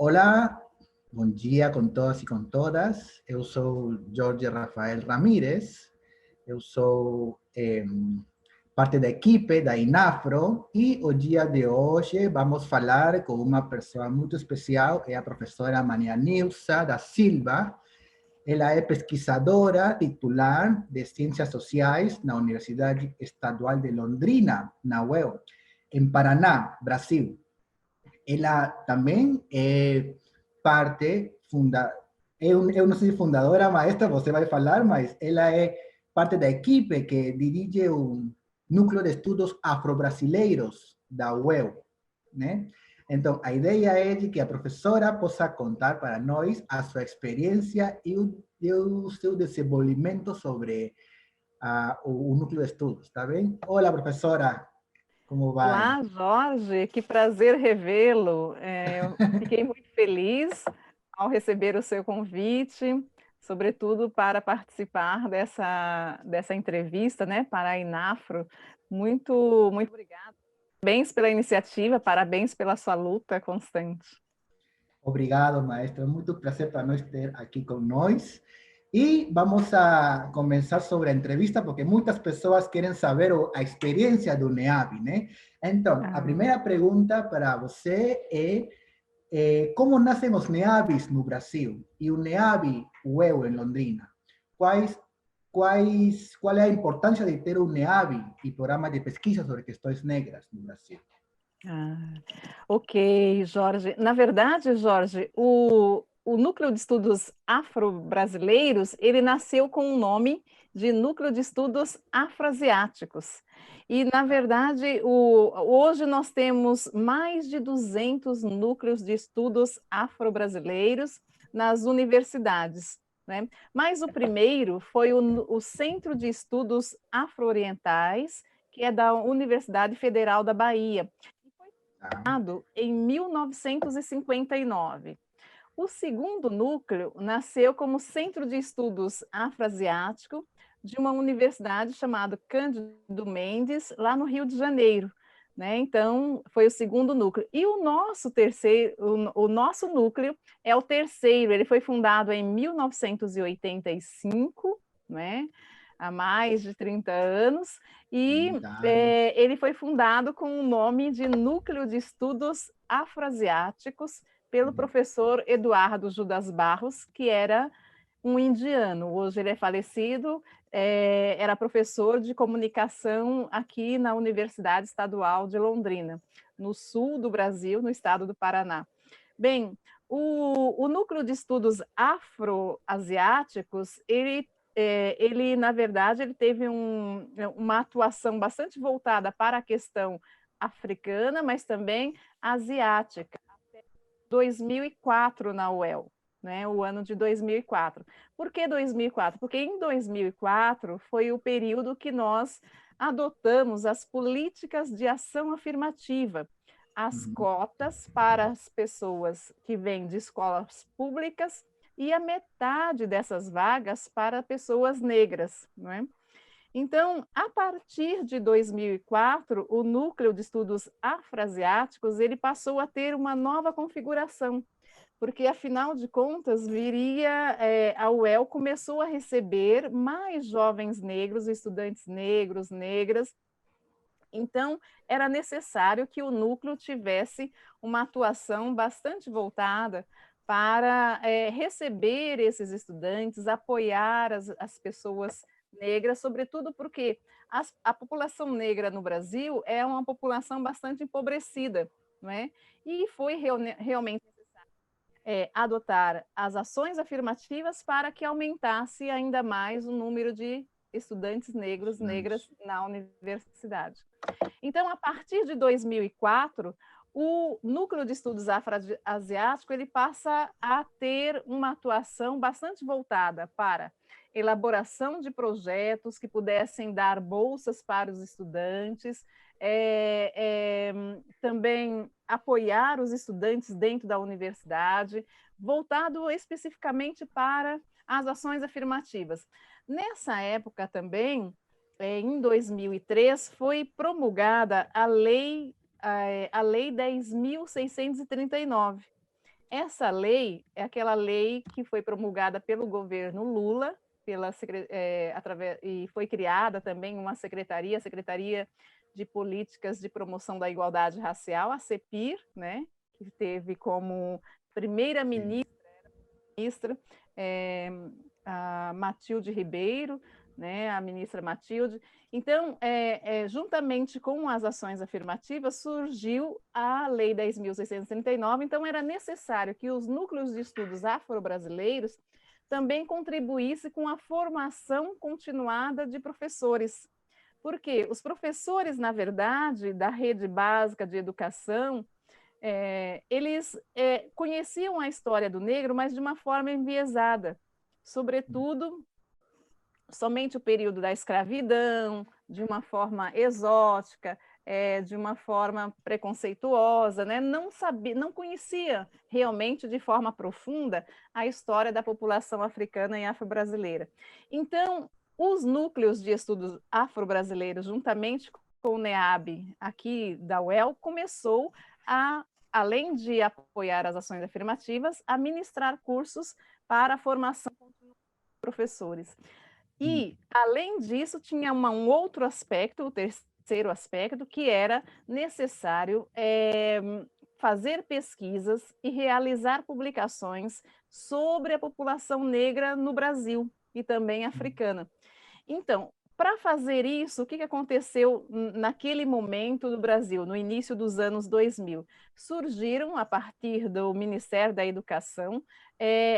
Olá, bom dia com todos e com todas. Eu sou Jorge Rafael Ramírez, eu sou parte da equipe da INAFRO e o dia de hoje vamos falar com uma pessoa muito especial, é a professora Maria Nilsa da Silva. Ela é pesquisadora titular de Ciências Sociais na Universidade Estadual de Londrina, na UEL, em Paraná, Brasil. Ela também é eu não sei se fundadora, maestra, você vai falar, mas ela é parte da equipe que dirige o Núcleo de Estudos Afro-Brasileiros da UEL, né? Então, a ideia é de que a professora possa contar para nós a sua experiência e o seu desenvolvimento sobre o núcleo de estudos, tá bem? Olá, professora, como vai? Olá, Jorge, que prazer revê-lo. Eu fiquei muito feliz ao receber o seu convite, sobretudo para participar dessa entrevista, né, para a Inafro. Muito obrigada. Parabéns pela iniciativa, parabéns pela sua luta constante. Obrigado, maestro. É muito prazer para nós ter aqui com nós. E vamos a começar sobre a entrevista, porque muitas pessoas querem saber a experiência do NEAB, né? Então, a Ah, primeira pergunta para você é como nascem os NEABs no Brasil? E o NEAB UEL em Londrina? Qual é a importância de ter um NEAB e programa de pesquisa sobre questões negras no Brasil? ah, ok, Jorge. Na verdade, Jorge, o Núcleo de Estudos Afro-Brasileiros, ele nasceu com o nome de Núcleo de Estudos Afroasiáticos. E, na verdade, hoje nós temos mais de 200 núcleos de estudos afro-brasileiros nas universidades, né? Mas o primeiro foi o Centro de Estudos Afro-Orientais, que é da Universidade Federal da Bahia, Ah, em 1959. O segundo núcleo nasceu como Centro de Estudos Afroasiático de uma universidade chamada Cândido Mendes, lá no Rio de Janeiro. Né? Então, foi o segundo núcleo. E o nosso terceiro, o nosso núcleo é o terceiro, ele foi fundado em 1985, né? Há mais de 30 anos, e 30 anos. ele foi fundado com o nome de Núcleo de Estudos Afroasiáticos pelo professor Eduardo Judas Barros, que era um indiano. Hoje ele é falecido, era professor de comunicação aqui na Universidade Estadual de Londrina, no sul do Brasil, no estado do Paraná. Bem, o Núcleo de Estudos Afroasiáticos, ele, na verdade, ele teve uma atuação bastante voltada para a questão africana, mas também asiática, 2004 na UEL, né, o ano de 2004. Por que 2004? Porque em 2004 foi o período que nós adotamos as políticas de ação afirmativa, as Uhum. cotas para as pessoas que vêm de escolas públicas e a metade dessas vagas para pessoas negras, não é? Então, a partir de 2004, o Núcleo de Estudos Afroasiáticos ele passou a ter uma nova configuração, porque, afinal de contas, a UEL começou a receber mais jovens negros, estudantes negros, negras. Então, era necessário que o núcleo tivesse uma atuação bastante voltada para receber esses estudantes, apoiar as pessoas negras, sobretudo porque a população negra no Brasil é uma população bastante empobrecida, não é? E foi realmente adotar as ações afirmativas para que aumentasse ainda mais o número de estudantes negros, negras na universidade. Então, a partir de 2004, o Núcleo de Estudos Afroasiático ele passa a ter uma atuação bastante voltada para elaboração de projetos que pudessem dar bolsas para os estudantes, também apoiar os estudantes dentro da universidade, voltado especificamente para as ações afirmativas. Nessa época também, em 2003, foi promulgada a Lei 10.639, essa lei é aquela lei que foi promulgada pelo governo Lula, e foi criada também uma secretaria, a Secretaria de Políticas de Promoção da Igualdade Racial, a CEPIR, né, que teve como primeira ministra a Matilde Ribeiro, né, a ministra Matilde. Então, juntamente com as ações afirmativas, surgiu a Lei 10.639. Então, era necessário que os núcleos de estudos afro-brasileiros também contribuíssem com a formação continuada de professores. Porque os professores, na verdade, da rede básica de educação, eles conheciam a história do negro, mas de uma forma enviesada, sobretudo somente o período da escravidão, de uma forma exótica, de uma forma preconceituosa, né? Não conhecia realmente de forma profunda a história da população africana e afro-brasileira. Então, os núcleos de estudos afro-brasileiros, juntamente com o NEAB aqui da UEL, começou a, além de apoiar as ações afirmativas, a ministrar cursos para a formação de professores. E, além disso, tinha um outro aspecto, o terceiro aspecto, que era necessário fazer pesquisas e realizar publicações sobre a população negra no Brasil e também africana. Então, para fazer isso, o que aconteceu naquele momento no Brasil, no início dos anos 2000? Surgiram, a partir do Ministério da Educação,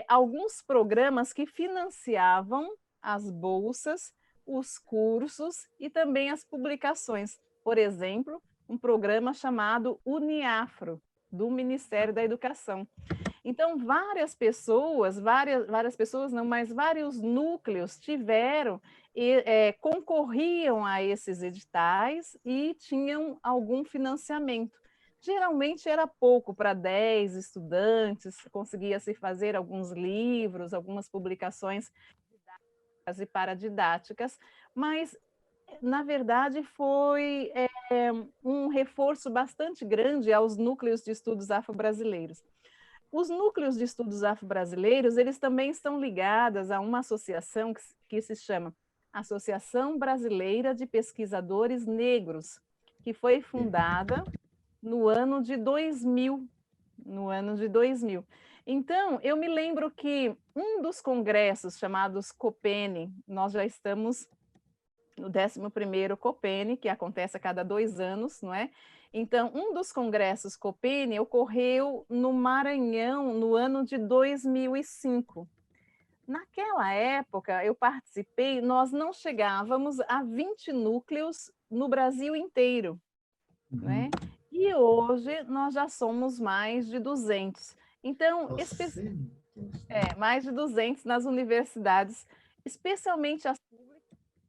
alguns programas que financiavam as bolsas, os cursos e também as publicações. Por exemplo, um programa chamado Uniafro, do Ministério da Educação. Então, várias pessoas não, mas vários núcleos tiveram concorriam a esses editais e tinham algum financiamento. Geralmente era pouco, para 10 estudantes, conseguia-se fazer alguns livros, algumas publicações didáticas e paradidáticas, mas, na verdade, foi um reforço bastante grande aos núcleos de estudos afro-brasileiros. Os núcleos de estudos afro-brasileiros, eles também estão ligados a uma associação que se chama Associação Brasileira de Pesquisadores Negros, que foi fundada no ano de 2000. Então, eu me lembro que um dos congressos chamados COPENE, nós já estamos no 11º COPENE, que acontece a cada 2 anos, não é? Então, um dos congressos COPENE ocorreu no Maranhão no ano de 2005. Naquela época, eu participei, nós não chegávamos a 20 núcleos no Brasil inteiro, né? E hoje nós já somos mais de 200. Então, mais de 200 nas universidades, especialmente as públicas,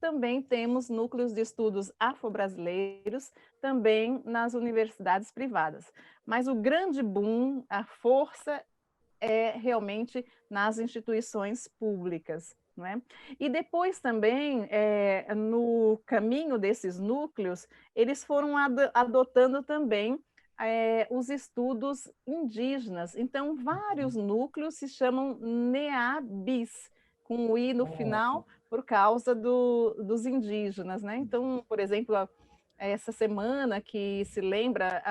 também temos núcleos de estudos afro-brasileiros, também nas universidades privadas. Mas o grande boom, a força, é realmente nas instituições públicas. Não é? E depois também, no caminho desses núcleos, eles foram adotando também os estudos indígenas. Então, vários núcleos se chamam NEABIS, com o I no final, por causa dos indígenas. Né? Então, por exemplo, essa semana que se lembra,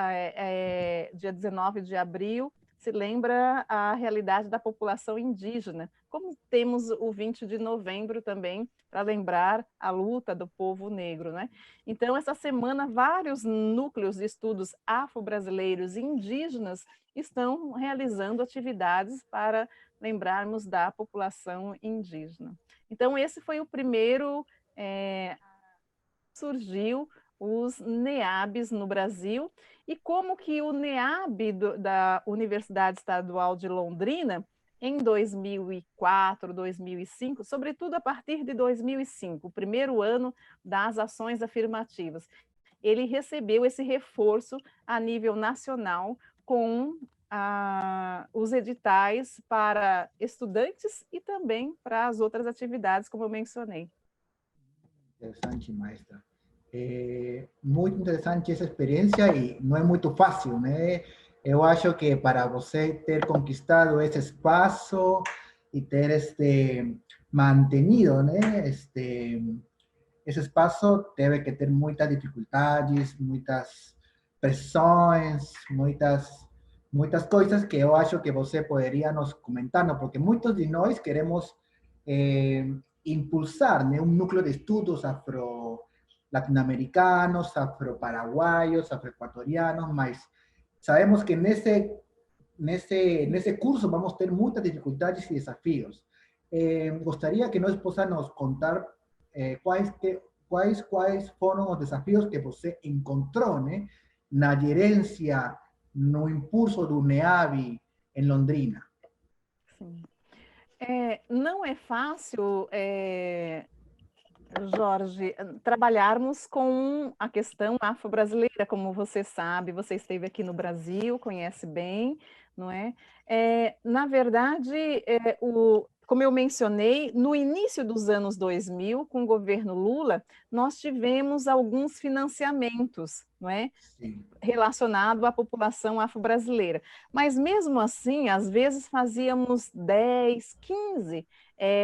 dia 19 de abril, se lembra a realidade da população indígena, como temos o 20 de novembro também, para lembrar a luta do povo negro. Né? Então, essa semana, vários núcleos de estudos afro-brasileiros e indígenas estão realizando atividades para lembrarmos da população indígena. Então, esse foi o primeiro, surgiu os NEABs no Brasil, e como que o NEAB da Universidade Estadual de Londrina, em 2004, 2005, sobretudo a partir de 2005, o primeiro ano das ações afirmativas, ele recebeu esse reforço a nível nacional com os editais para estudantes e também para as outras atividades, como eu mencionei. Interessante, maestra. Muito interessante essa experiência e não é muito fácil, né? Eu acho que para você ter conquistado esse espaço e ter mantenido, né, esse espaço teve que ter muitas dificuldades, muitas pressões, muitas coisas que eu acho que você poderia nos comentar, não? Porque muitos de nós queremos eh, impulsar, né, um núcleo de estudos afro-latino-americanos, afro-paraguaios, afro-equatorianos, mas sabemos que nesse curso vamos ter muitas dificuldades e desafios. Gostaria que nós possamos contar quais foram os desafios que você encontrou, né, na gerência, no impulso do NEAB em Londrina. Sim. Não é fácil, Jorge, trabalharmos com a questão afro-brasileira, como você sabe, você esteve aqui no Brasil, conhece bem, não é? Na verdade, como eu mencionei, no início dos anos 2000, com o governo Lula, nós tivemos alguns financiamentos, não é? Sim. Relacionado à população afro-brasileira. Mas mesmo assim, às vezes fazíamos 10, 15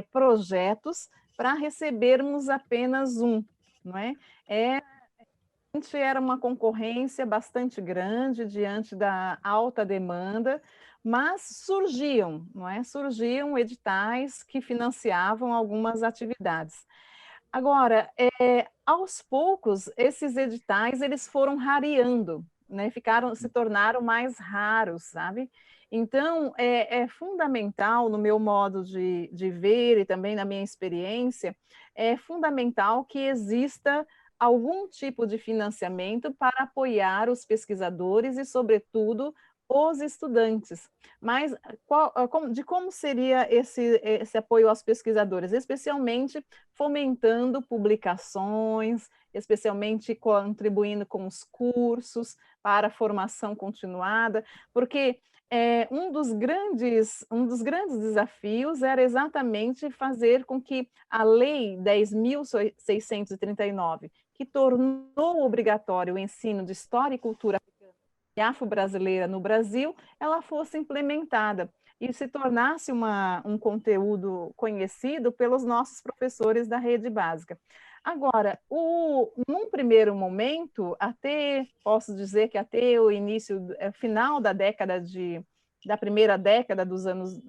projetos para recebermos apenas um, não é? Era uma concorrência bastante grande diante da alta demanda, mas surgiam, não é? Surgiam editais que financiavam algumas atividades. Agora, aos poucos, esses editais eles foram rareando, né? Se tornaram mais raros, sabe? Então, é fundamental, no meu modo de ver e também na minha experiência, é fundamental que exista algum tipo de financiamento para apoiar os pesquisadores e, sobretudo, os estudantes. Mas de como seria esse apoio aos pesquisadores? Especialmente fomentando publicações, especialmente contribuindo com os cursos para a formação continuada, porque um dos grandes desafios era exatamente fazer com que a Lei 10.639, que tornou obrigatório o ensino de história e cultura afro-brasileira no Brasil, ela fosse implementada e se tornasse um conteúdo conhecido pelos nossos professores da rede básica. Agora, num primeiro momento, posso dizer que até o final da primeira década dos anos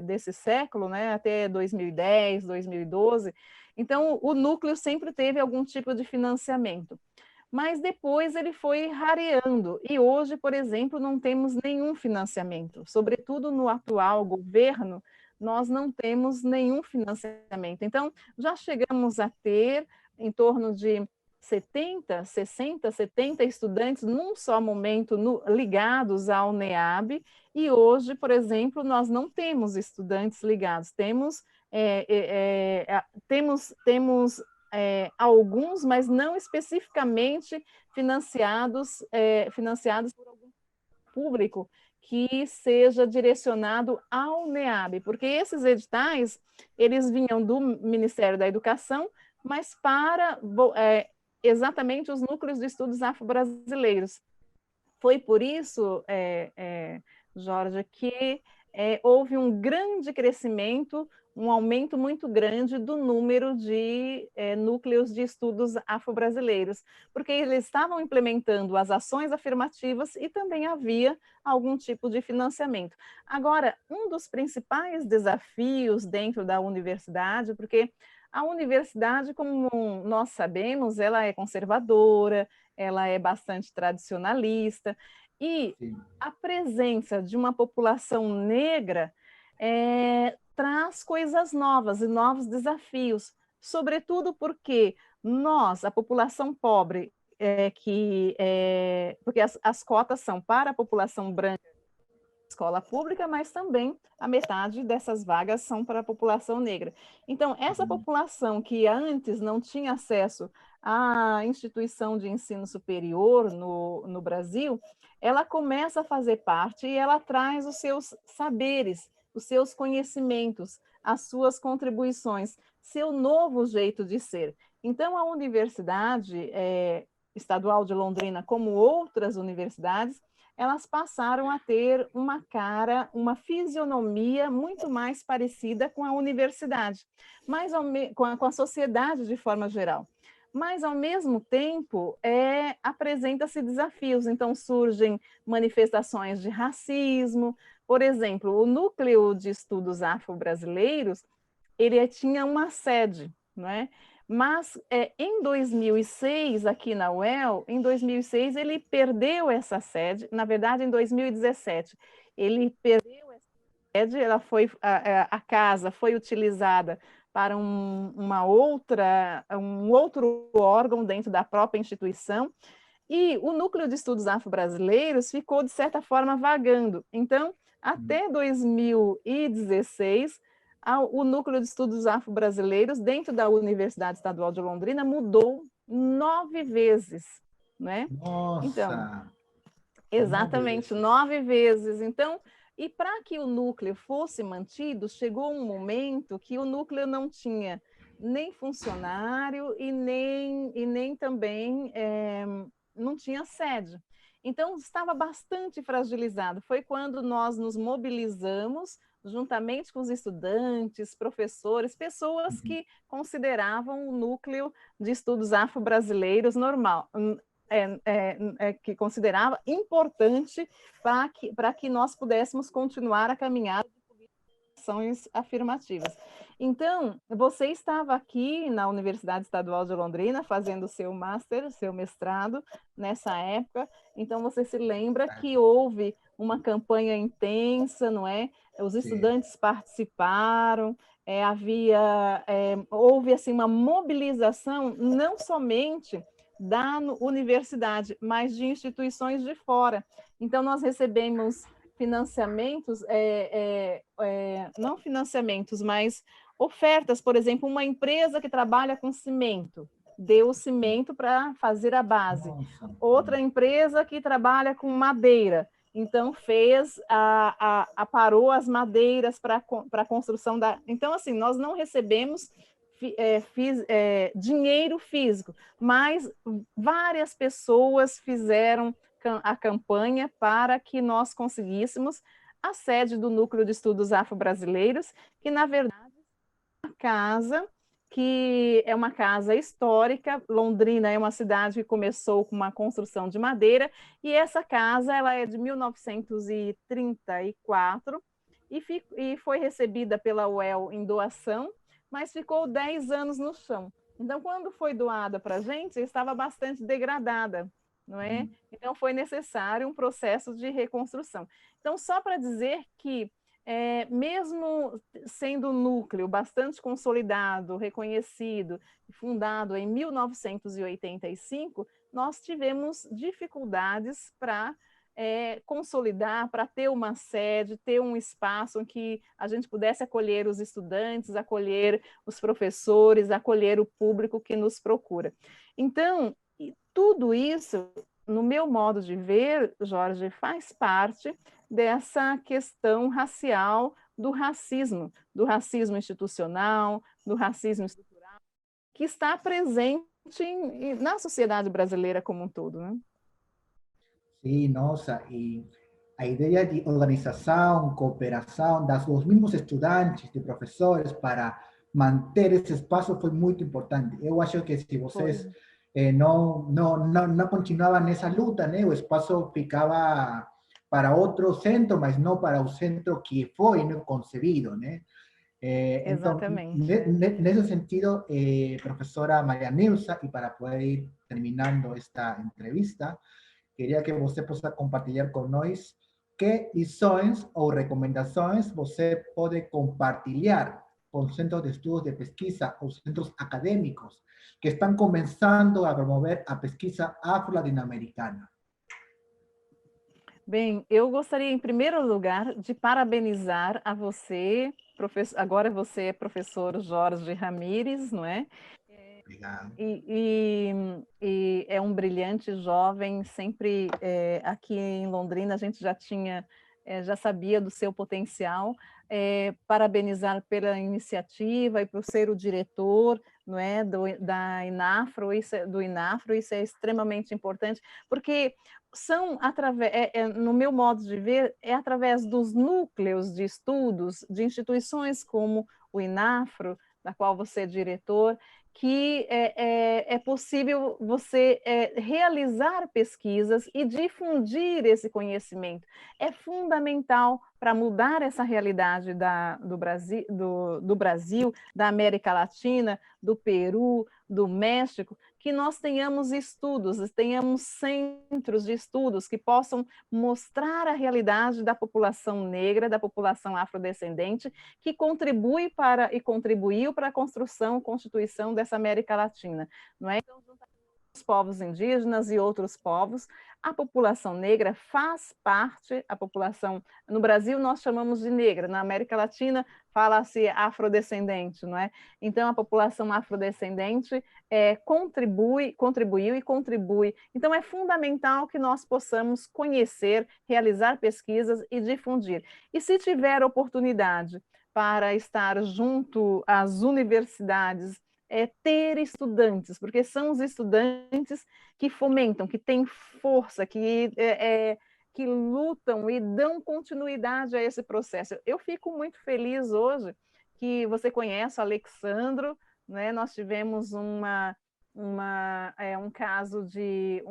desse século, né, até 2010, 2012, então o núcleo sempre teve algum tipo de financiamento. Mas depois ele foi rareando, e hoje, por exemplo, não temos nenhum financiamento, sobretudo no atual governo, nós não temos nenhum financiamento. Então, já chegamos a ter em torno de 70, 60, 70 estudantes num só momento ligados ao NEAB, e hoje, por exemplo, nós não temos estudantes ligados, temos alguns, mas não especificamente financiados por algum público que seja direcionado ao NEAB, porque esses editais, eles vinham do Ministério da Educação, mas para exatamente os núcleos de estudos afro-brasileiros. Foi por isso, Jorge, que houve um grande crescimento, um aumento muito grande do número de núcleos de estudos afro-brasileiros, porque eles estavam implementando as ações afirmativas e também havia algum tipo de financiamento. Agora, um dos principais desafios dentro da universidade, porque a universidade, como nós sabemos, ela é conservadora, ela é bastante tradicionalista, e Sim. a presença de uma população negra traz coisas novas e novos desafios, sobretudo porque nós, a população pobre, porque as cotas são para a população branca, escola pública, mas também a metade dessas vagas são para a população negra. Então, essa população que antes não tinha acesso à instituição de ensino superior no Brasil, ela começa a fazer parte e ela traz os seus saberes, os seus conhecimentos, as suas contribuições, seu novo jeito de ser. Então, a Universidade Estadual de Londrina, como outras universidades, elas passaram a ter uma cara, uma fisionomia muito mais parecida com a universidade, mas com a sociedade de forma geral. Mas, ao mesmo tempo, apresenta-se desafios. Então, surgem manifestações de racismo. Por exemplo, o Núcleo de Estudos Afro-Brasileiros, ele tinha uma sede, não é? Mas em 2006, aqui na UEL, em 2006 ele perdeu essa sede, na verdade em 2017, ele perdeu essa sede, a casa foi utilizada para um outro órgão dentro da própria instituição, e o Núcleo de Estudos Afro-Brasileiros ficou, de certa forma, vagando. Então, até 2016, o Núcleo de Estudos Afro-Brasileiros, dentro da Universidade Estadual de Londrina, mudou 9 vezes. Né? Então, Nossa! exatamente, 9 vezes. Então, e para que o núcleo fosse mantido, chegou um momento que o núcleo não tinha nem funcionário e nem também não tinha sede. Então, estava bastante fragilizado. Foi quando nós nos mobilizamos, juntamente com os estudantes, professores, pessoas que consideravam o núcleo de estudos afro-brasileiros normal, que considerava importante para que nós pudéssemos continuar a caminhar ações afirmativas. Então, você estava aqui na Universidade Estadual de Londrina fazendo seu master, seu mestrado nessa época, então você se lembra que houve uma campanha intensa, não é? Os estudantes participaram, houve assim uma mobilização não somente da universidade, mas de instituições de fora. Então, nós recebemos financiamentos, não financiamentos, mas ofertas, por exemplo, uma empresa que trabalha com cimento, deu o cimento para fazer a base. Outra empresa que trabalha com madeira, então aparou as madeiras para a construção da... Então, assim, nós não recebemos dinheiro físico, mas várias pessoas fizeram a campanha para que nós conseguíssemos a sede do Núcleo de Estudos Afro-Brasileiros, que, na verdade, é uma casa que é uma casa histórica. Londrina é uma cidade que começou com uma construção de madeira, e essa casa ela é de 1934 e foi recebida pela UEL em doação, mas ficou 10 anos no chão. Então, quando foi doada para a gente, estava bastante degradada, não é? Então, foi necessário um processo de reconstrução. Então, só para dizer que, mesmo sendo um núcleo bastante consolidado, reconhecido, fundado em 1985, nós tivemos dificuldades para consolidar, para ter uma sede, ter um espaço em que a gente pudesse acolher os estudantes, acolher os professores, acolher o público que nos procura. Então, tudo isso, no meu modo de ver, Jorge, faz parte dessa questão racial, do racismo institucional, do racismo estrutural, que está presente na sociedade brasileira como um todo, né? Sí, nossa, e a ideia de organização, cooperação dos mesmos estudantes, de professores, para manter esse espaço foi muito importante. Eu acho que se vocês não continuavam nessa luta, né, o espaço ficava para outro centro, mas não para o centro que foi, né, concebido, né? Então, nesse sentido, professora Maria Neuza, e para poder ir terminando esta entrevista, queria que você possa compartilhar com nós que lições ou recomendações você pode compartilhar com centros de estudos de pesquisa ou centros acadêmicos que estão começando a promover a pesquisa afro-latino-americana. Bem, eu gostaria, em primeiro lugar, de parabenizar a você, agora você é professor Jorge Ramires, não é? Obrigado. E é um brilhante jovem, sempre aqui em Londrina a gente já sabia do seu potencial, parabenizar pela iniciativa e por ser o diretor não é, da Inafro, do Inafro, isso é extremamente importante, porque são, no meu modo de ver, é através dos núcleos de estudos de instituições como o Inafro, da qual você é diretor, que é possível você realizar pesquisas e difundir esse conhecimento. É fundamental para mudar essa realidade do Brasil, da América Latina, do Peru, do México, que nós tenhamos estudos, tenhamos centros de estudos que possam mostrar a realidade da população negra, da população afrodescendente, que contribuiu para a construção, constituição dessa América Latina, não é? Então, os povos indígenas e outros povos, a população negra faz parte, a população, no Brasil nós chamamos de negra, na América Latina fala-se afrodescendente, não é? Então a população afrodescendente contribuiu e contribui. Então é fundamental que nós possamos conhecer, realizar pesquisas e difundir. E se tiver oportunidade para estar junto às universidades, ter estudantes, porque são os estudantes que fomentam, que têm força, que lutam e dão continuidade a esse processo. Eu fico muito feliz hoje que você conhece o Alexandro, né? Nós tivemos um caso de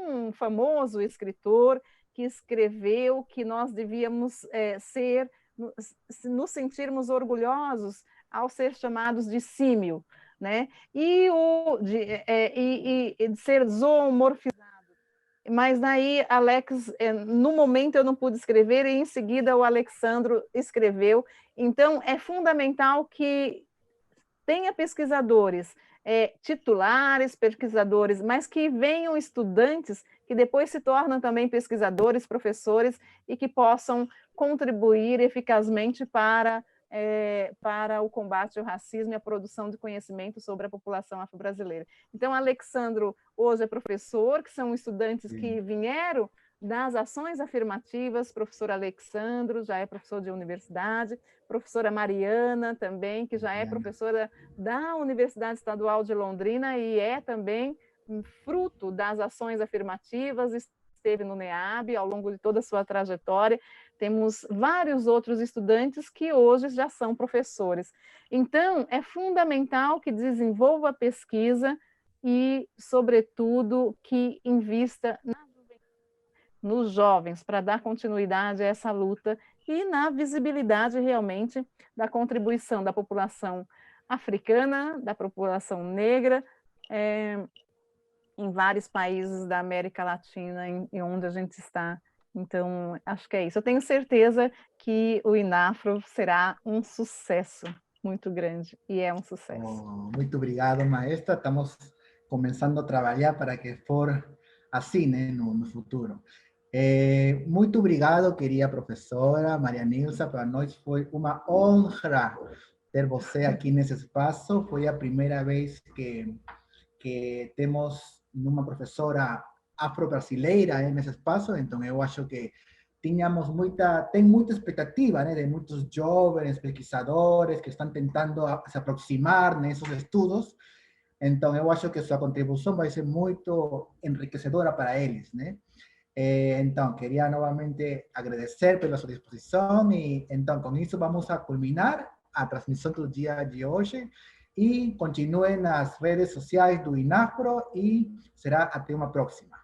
um famoso escritor que escreveu que nós devíamos nos sentirmos orgulhosos ao ser chamados de símio, né? E de ser zoomorfizado. Mas daí, Alex, no momento eu não pude escrever, e em seguida o Alexandro escreveu. Então, é fundamental que tenha pesquisadores, titulares, pesquisadores, mas que venham estudantes que depois se tornam também pesquisadores, professores, e que possam contribuir eficazmente para o combate ao racismo e a produção de conhecimento sobre a população afro-brasileira. Então, Alexandro hoje é professor, que são estudantes que vieram das ações afirmativas, professor Alexandro já é professor de universidade, professora Mariana também, que já é professora da Universidade Estadual de Londrina e é também fruto das ações afirmativas, esteve no NEAB ao longo de toda a sua trajetória. Temos vários outros estudantes que hoje já são professores. Então, é fundamental que desenvolva a pesquisa e, sobretudo, que invista nos jovens para dar continuidade a essa luta e na visibilidade realmente da contribuição da população africana, da população negra, em vários países da América Latina, em onde a gente está. Então, acho que é isso. Eu tenho certeza que o Inafro será um sucesso muito grande, e é um sucesso. Oh, muito obrigado, maestra. Estamos começando a trabalhar para que for assim, né, no futuro. Muito obrigado, querida professora Maria Nilsa. Para nós foi uma honra ter você aqui nesse espaço. Foi a primeira vez que temos uma professora afro-brasileira nesse espaço, então eu acho que tem muita expectativa, né, de muitos jovens pesquisadores que estão tentando se aproximar nesses estudos, então eu acho que sua contribuição vai ser muito enriquecedora para eles, né? Então, queria novamente agradecer pela sua disposição e, então, com isso vamos a culminar a transmissão do dia de hoje e continuem nas redes sociais do INAFRO e será até uma próxima.